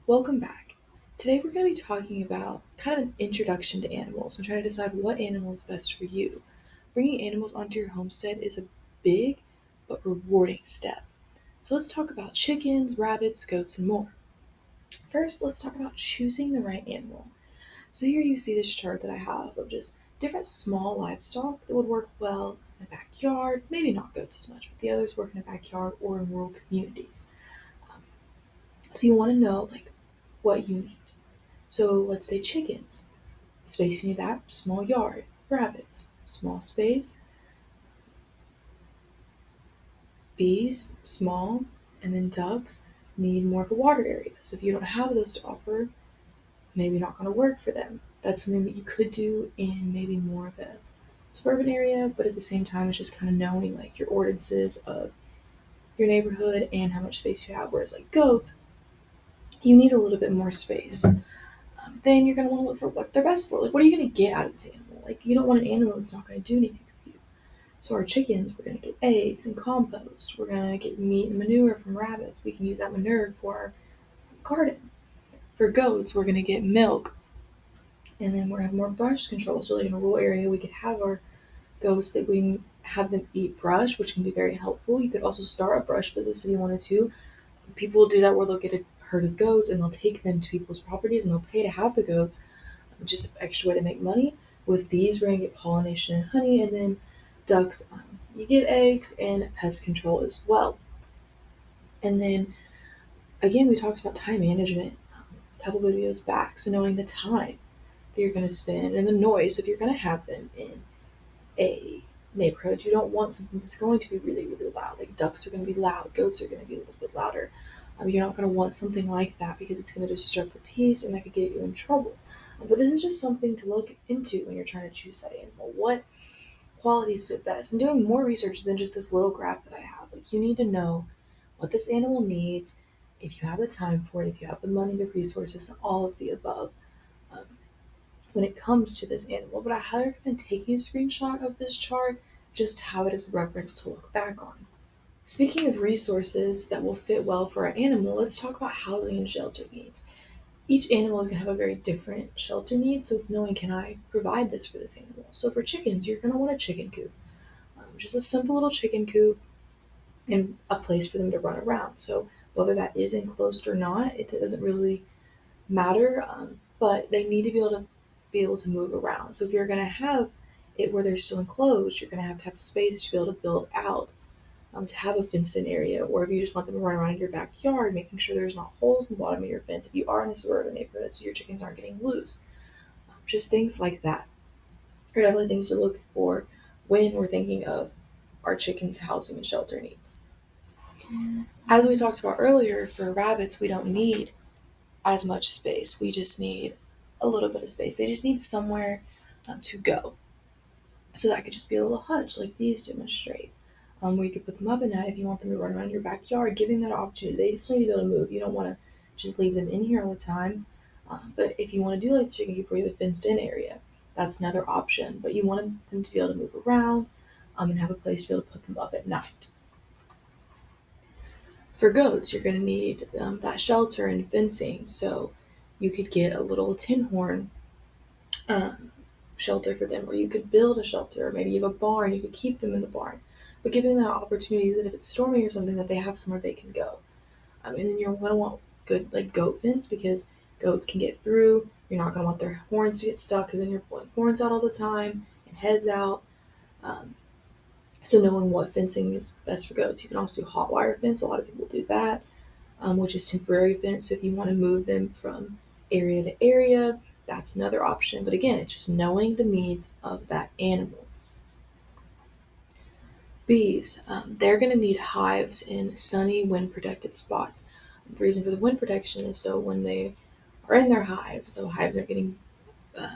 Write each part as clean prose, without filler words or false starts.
Welcome back. Today we're going to be talking about kind of an introduction to animals and trying to decide what animal is best for you. Bringing animals onto your homestead is a big but rewarding step. So let's talk about chickens, rabbits, goats, and more. First, let's talk about choosing the right animal. So here you see this chart that I have of just different small livestock that would work well in a backyard, maybe not goats as much, but the others work in a backyard or in rural communities. Um, so you want to know what you need. So let's say chickens. Space you need that, small yard. Rabbits, small space. Bees, small. And then ducks need more of a water area. So if you don't have those to offer, maybe not going to work for them. That's something that you could do in maybe more of a suburban area, but at the same time, it's just kind of knowing like your ordinances of your neighborhood and how much space you have. Whereas like goats, you need a little bit more space. Then you're going to want to look for what they're best for. Like, what are you going to get out of this animal? Like, you don't want an animal that's not going to do anything for you. So, our chickens, we're going to get eggs and compost. We're going to get meat and manure from rabbits. We can use that manure for our garden. For goats, we're going to get milk. And then we're going to have more brush control. So, like in a rural area, we could have our goats that we can have them eat brush, which can be very helpful. You could also start a brush business if you wanted to. People will do that where they'll get a herd of goats and they'll take them to people's properties and they'll pay to have the goats, just an extra way to make money. With bees, we're going to get pollination and honey, and then ducks, you get eggs and pest control as well. And then again, we talked about time management a couple videos back. So knowing the time that you're going to spend and the noise. So if you're going to have them in a neighborhood, you don't want something that's going to be really, really loud. Like ducks are going to be loud, goats are going to be a little bit louder. You're not going to want something like that because it's going to disrupt the peace and that could get you in trouble. But this is just something to look into when you're trying to choose that animal. What qualities fit best? And doing more research than just this little graph that I have. Like you need to know what this animal needs, if you have the time for it, if you have the money, the resources, and all of the above. Um, when it comes to this animal, but I highly recommend taking a screenshot of this chart just to have it as a reference to look back on. Speaking of resources that will fit well for our animal, let's talk about housing and shelter needs. Each animal is going to have a very different shelter need, so it's knowing, can I provide this for this animal? So for chickens, you're going to want a chicken coop, just a simple little chicken coop and a place for them to run around. So whether that is enclosed or not, it doesn't really matter, but they need to be able to move around. So if you're going to have it where they're still enclosed, you're going to have space to be able to build out, to have a fenced-in area, or if you just want them to run around in your backyard, making sure there's not holes in the bottom of your fence if you are in a suburban neighborhood, so your chickens aren't getting loose. Just things like that are definitely things to look for when we're thinking of our chickens' housing and shelter needs. As we talked about earlier, for rabbits, we don't need as much space. We just need a little bit of space. They just need somewhere to go. So that could just be a little hutch like these demonstrate, where you could put them up at night if you want them to run around your backyard, giving that opportunity. They just need to be able to move. You don't want to just leave them in here all the time. But if you want to do like the chicken coop where you have a fenced in area, that's another option. But you want them to be able to move around, and have a place to be able to put them up at night. For goats, you're going to need that shelter and fencing. So you could get a little tin horn um, shelter for them, or you could build a shelter, or maybe you have a barn, you could keep them in the barn, but giving them that opportunity that if it's storming or something, that they have somewhere they can go. And then you're going to want good like goat fence because goats can get through. You're not going to want their horns to get stuck because then you're pulling horns out all the time and heads out. Um, so knowing what fencing is best for goats, you can also do hot wire fence. A lot of people do that, which is temporary fence. So if you want to move them from area to area, that's another option. But again, it's just knowing the needs of that animal. Bees, they're going to need hives in sunny, wind protected spots. The reason for the wind protection is so when they are in their hives, the hives are getting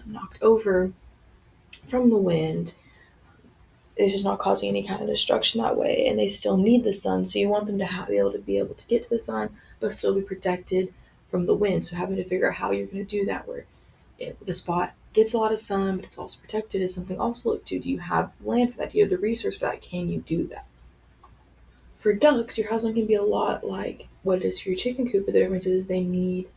knocked over from the wind. It's just not causing any kind of destruction that way, and they still need the sun. So you want them to be able to get to the sun, but still be protected from the wind. So having to figure out how you're going to do that, where the spot gets a lot of sun, but it's also protected, is something also to look to. Do you have land for that? Do you have the resource for that? Can you do that? For ducks, your housing can be a lot like what it is for your chicken coop, but the difference is they need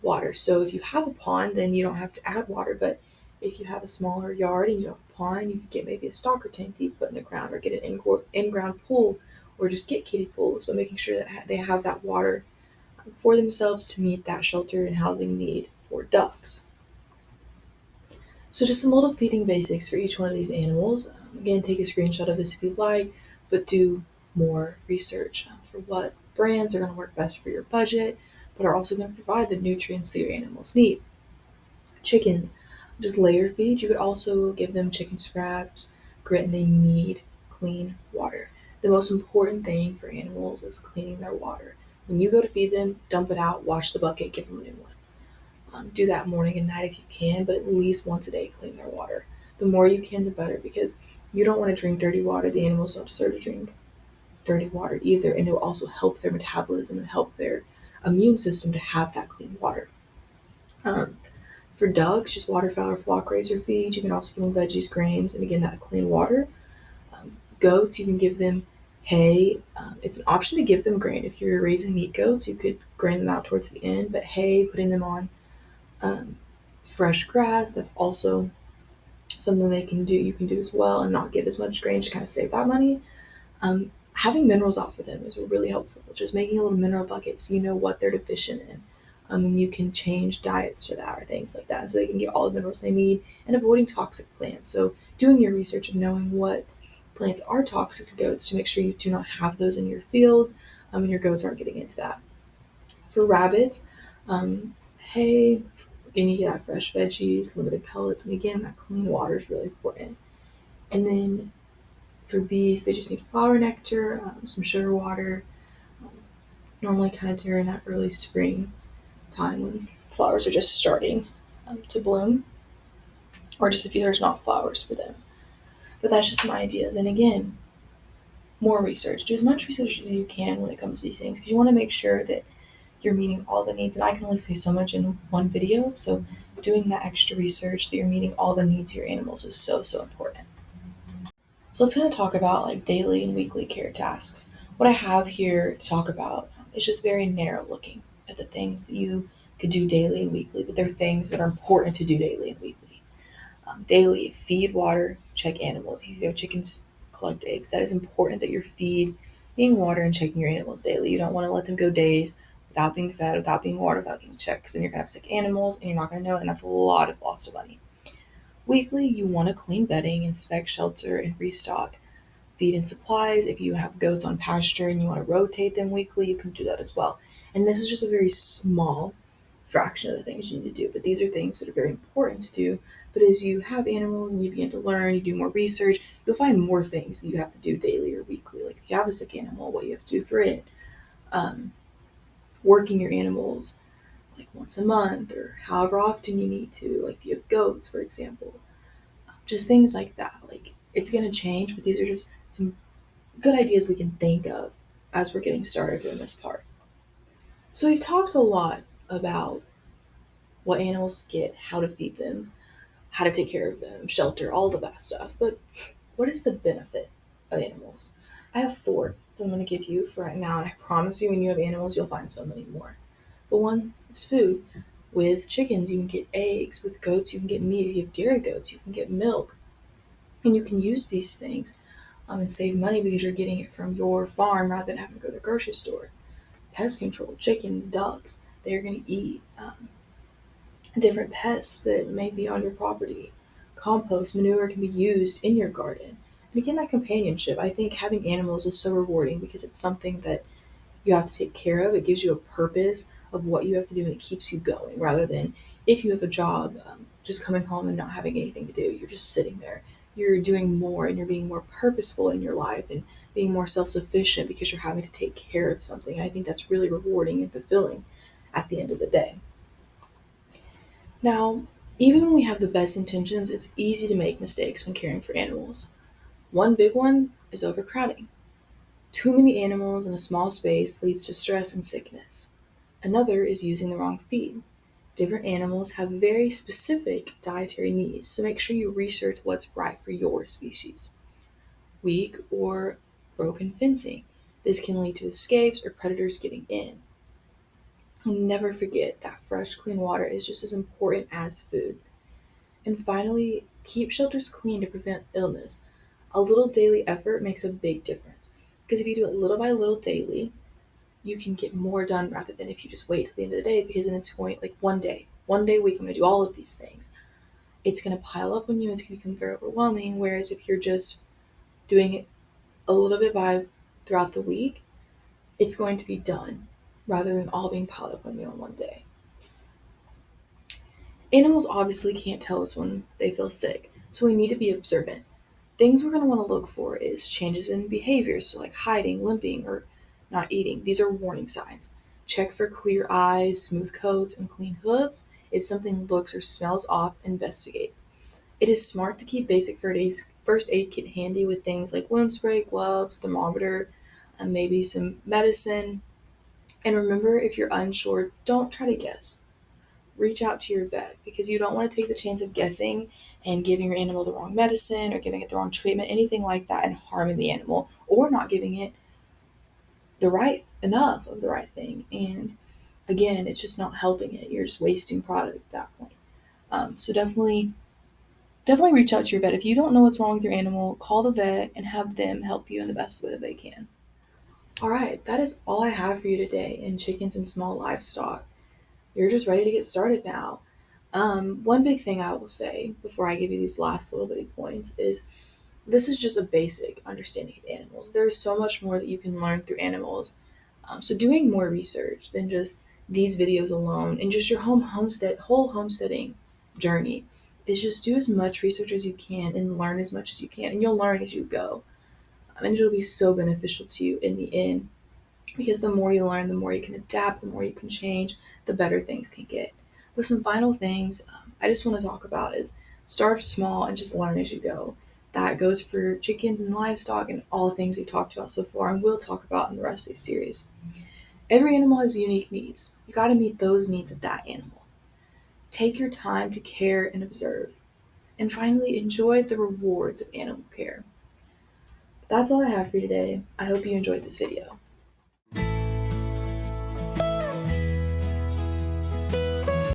water. So if you have a pond, then you don't have to add water. But if you have a smaller yard and you don't have a pond, you could get maybe a stalker tank that you put in the ground, or get an in-ground pool, or just get kiddie pools. But making sure that they have that water for themselves to meet that shelter and housing need for ducks. So just some little feeding basics for each one of these animals. Again, take a screenshot of this if you'd like, but do more research for what brands are going to work best for your budget, but are also going to provide the nutrients that your animals need. Chickens, just layer feed. You could also give them chicken scraps, grit, and they need clean water. The most important thing for animals is cleaning their water. When you go to feed them, dump it out, wash the bucket, give them a new one. Do that morning and night if you can, but at least once a day clean their water. The more you can, the better, because you don't want to drink dirty water. The animals don't deserve to drink dirty water either, and it will also help their metabolism and help their immune system to have that clean water. Um, for ducks, just waterfowl or flock raiser feed. You can also give them veggies, grains, and again, that clean water. Goats, you can give them hay. It's an option to give them grain. If you're raising meat goats, you could grain them out towards the end, but hay, putting them on um, fresh grass, that's also something they can do. You can do as well, and not give as much grain to kind of save that money. Having minerals out for them is really helpful. Just making a little mineral bucket so you know what they're deficient in. And you can change diets to that or things like that, and so they can get all the minerals they need, and avoiding toxic plants. So doing your research and knowing what plants are toxic for goats to make sure you do not have those in your fields, and your goats aren't getting into that. For rabbits, hay, again, you get that fresh veggies, limited pellets, and again, that clean water is really important. And then for bees, they just need flower nectar, some sugar water, um, normally kind of during that early spring time when flowers are just starting to bloom, or just if there's not flowers for them. But that's just some ideas. And again, more research. Do as much research as you can when it comes to these things, because you want to make sure that you're meeting all the needs. And I can only say so much in one video, so doing that extra research that you're meeting all the needs of your animals is so, so important. So let's kind of talk about like daily and weekly care tasks. What I have here to talk about is just very narrow looking at the things that you could do daily and weekly, but they're things that are important to do daily and weekly. Daily, feed, water, check animals. If you have chickens, collect eggs. That is important that you're feeding water and checking your animals daily. You don't want to let them go days without being fed, without being watered, without getting checked, because then you're going to have sick animals and you're not going to know it, and that's a lot of loss of money. Weekly, you want to clean bedding, inspect shelter, and restock feed and supplies. If you have goats on pasture and you want to rotate them weekly, you can do that as well. And this is just a very small fraction of the things you need to do, but these are things that are very important to do. But as you have animals and you begin to learn, you do more research, you'll find more things that you have to do daily or weekly. Like if you have a sick animal, what you have to do for it, um, working your animals like once a month or however often you need to, like if you have goats, for example, just things like that. Like it's going to change, but these are just some good ideas we can think of as we're getting started doing this part. So we've talked a lot about what animals get, how to feed them, how to take care of them, shelter, all of that stuff. But what is the benefit of animals? I have four that I'm going to give you for right now, and I promise you when you have animals, you'll find so many more. But one is food. With chickens, you can get eggs. With goats, you can get meat. If you have dairy goats, you can get milk. And you can use these things and save money because you're getting it from your farm rather than having to go to the grocery store. Pest control, chickens, ducks, they're going to eat different pests that may be on your property. Compost, manure can be used in your garden. And again, that companionship. I think having animals is so rewarding because it's something that you have to take care of. It gives you a purpose of what you have to do and it keeps you going rather than if you have a job, just coming home and not having anything to do. You're just sitting there. You're doing more and you're being more purposeful in your life and being more self sufficient because you're having to take care of something. And I think that's really rewarding and fulfilling at the end of the day. Now, even when we have the best intentions, it's easy to make mistakes when caring for animals. One big one is overcrowding. Too many animals in a small space leads to stress and sickness. Another is using the wrong feed. Different animals have very specific dietary needs, so make sure you research what's right for your species. Weak or broken fencing. This can lead to escapes or predators getting in. And never forget that fresh, clean water is just as important as food. And finally, keep shelters clean to prevent illness. A little daily effort makes a big difference. Because if you do it little by little daily, you can get more done rather than if you just wait till the end of the day, because then it's going like one day a week, I'm going to do all of these things. It's going to pile up on you. It's going to become very overwhelming. Whereas if you're just doing it a little bit by throughout the week, it's going to be done rather than all being piled up on you on one day. Animals obviously can't tell us when they feel sick, so we need to be observant. Things we're going to want to look for is changes in behavior, so like hiding, limping, or not eating. These are warning signs. Check for clear eyes, smooth coats, and clean hooves. If something looks or smells off, investigate. It is smart to keep basic first aid kit handy with things like wound spray, gloves, thermometer, and maybe some medicine. And remember, if you're unsure, don't try to guess. Reach out to your vet because you don't want to take the chance of guessing and giving your animal the wrong medicine or giving it the wrong treatment, anything like that, and harming the animal or not giving it the right enough of the right thing. And again, it's just not helping it. You're just wasting product at that point. So definitely reach out to your vet. If you don't know what's wrong with your animal, call the vet and have them help you in the best way that they can. All right, that is all I have for you today in chickens and small livestock. You're just ready to get started now. One big thing I will say before I give you these last little bitty points is this is just a basic understanding of animals. There is so much more that you can learn through animals. So doing more research than just these videos alone and just your whole homesteading journey is just do as much research as you can and learn as much as you can, and you'll learn as you go. And it'll be so beneficial to you in the end because the more you learn, the more you can adapt, the more you can change, the better things can get. But some final things I just want to talk about is start small and just learn as you go. That goes for chickens and livestock and all the things we've talked about so far and will talk about in the rest of this series. Every animal has unique needs. You got to meet those needs of that animal. Take your time to care and observe. And finally, enjoy the rewards of animal care. That's all I have for you today. I hope you enjoyed this video.